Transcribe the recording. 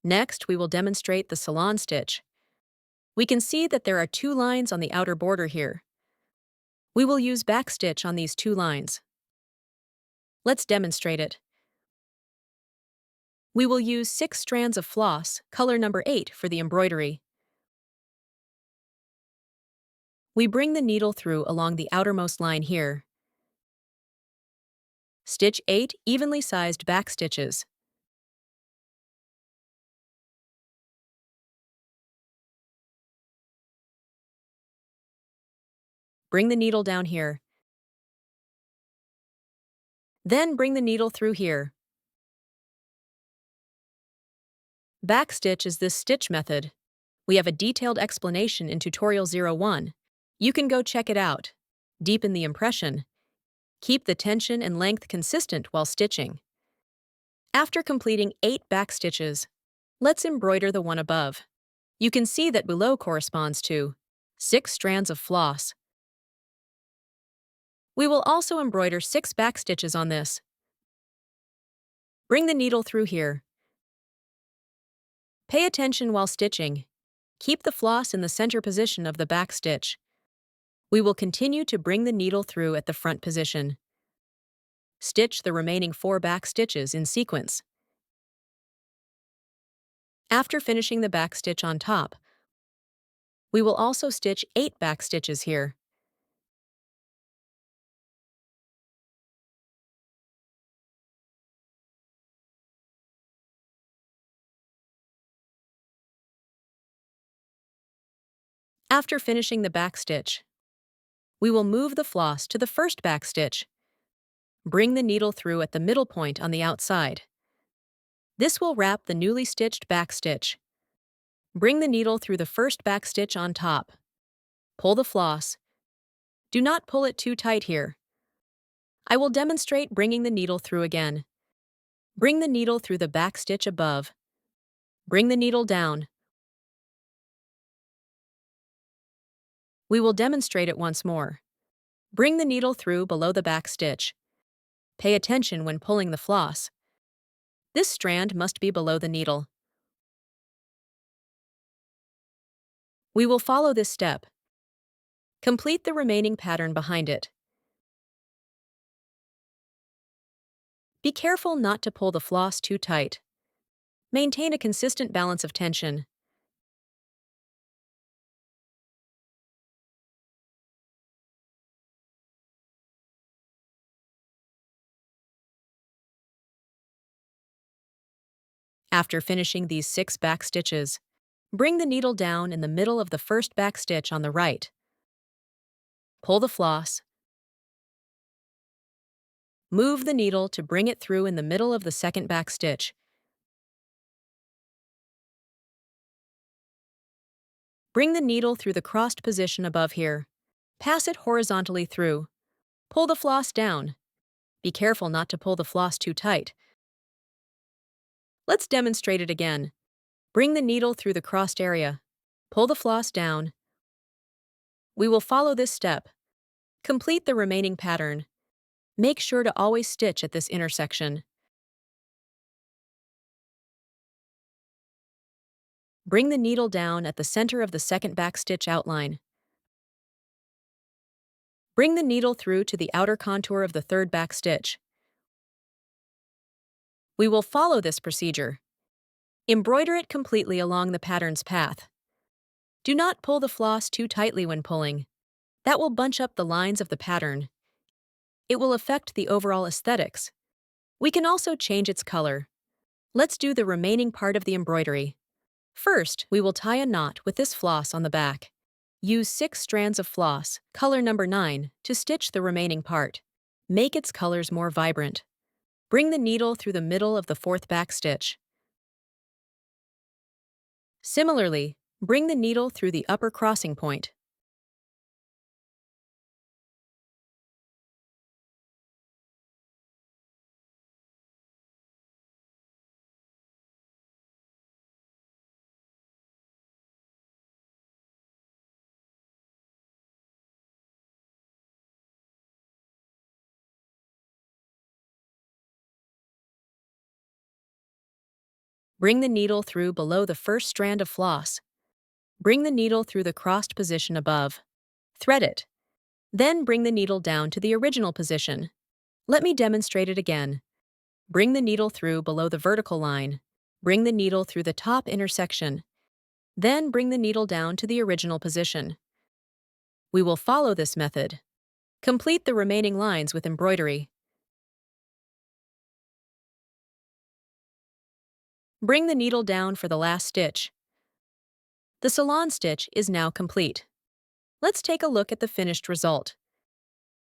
Next, we will demonstrate the Ceylon stitch. We can see that there are 2 lines on the outer border here. We will use backstitch on these 2 lines. Let's demonstrate it. We will use 6 strands of floss, color number 8, for the embroidery. We bring the needle through along the outermost line here. Stitch 8 evenly sized back stitches. Bring the needle down here. Then bring the needle through here. Backstitch is this stitch method. We have a detailed explanation in Tutorial 01. You can go check it out. Deepen the impression. Keep the tension and length consistent while stitching. After completing 8 back stitches, let's embroider the one above. You can see that below corresponds to 6 strands of floss. We will also embroider 6 back stitches on this. Bring the needle through here. Pay attention while stitching. Keep the floss in the center position of the back stitch. We will continue to bring the needle through at the front position. Stitch the remaining 4 back stitches in sequence. After finishing the back stitch on top, we will also stitch 8 back stitches here. After finishing the back stitch, we will move the floss to the first back stitch. Bring the needle through at the middle point on the outside. This will wrap the newly stitched back stitch. Bring the needle through the first back stitch on top. Pull the floss. Do not pull it too tight here. I will demonstrate bringing the needle through again. Bring the needle through the back stitch above. Bring the needle down. We will demonstrate it once more. Bring the needle through below the back stitch. Pay attention when pulling the floss. This strand must be below the needle. We will follow this step. Complete the remaining pattern behind it. Be careful not to pull the floss too tight. Maintain a consistent balance of tension. After finishing these 6 back stitches, bring the needle down in the middle of the first back stitch on the right. Pull the floss. Move the needle to bring it through in the middle of the second back stitch. Bring the needle through the crossed position above here. Pass it horizontally through. Pull the floss down. Be careful not to pull the floss too tight. Let's demonstrate it again. Bring the needle through the crossed area. Pull the floss down. We will follow this step. Complete the remaining pattern. Make sure to always stitch at this intersection. Bring the needle down at the center of the second back stitch outline. Bring the needle through to the outer contour of the third back stitch. We will follow this procedure. Embroider it completely along the pattern's path. Do not pull the floss too tightly when pulling. That will bunch up the lines of the pattern. It will affect the overall aesthetics. We can also change its color. Let's do the remaining part of the embroidery. First, we will tie a knot with this floss on the back. Use 6 strands of floss, color number 9, to stitch the remaining part. Make its colors more vibrant. Bring the needle through the middle of the 4th back stitch. Similarly, bring the needle through the upper crossing point. Bring the needle through below the first strand of floss. Bring the needle through the crossed position above. Thread it. Then bring the needle down to the original position. Let me demonstrate it again. Bring the needle through below the vertical line. Bring the needle through the top intersection. Then bring the needle down to the original position. We will follow this method. Complete the remaining lines with embroidery. Bring the needle down for the last stitch. The Ceylon stitch is now complete. Let's take a look at the finished result.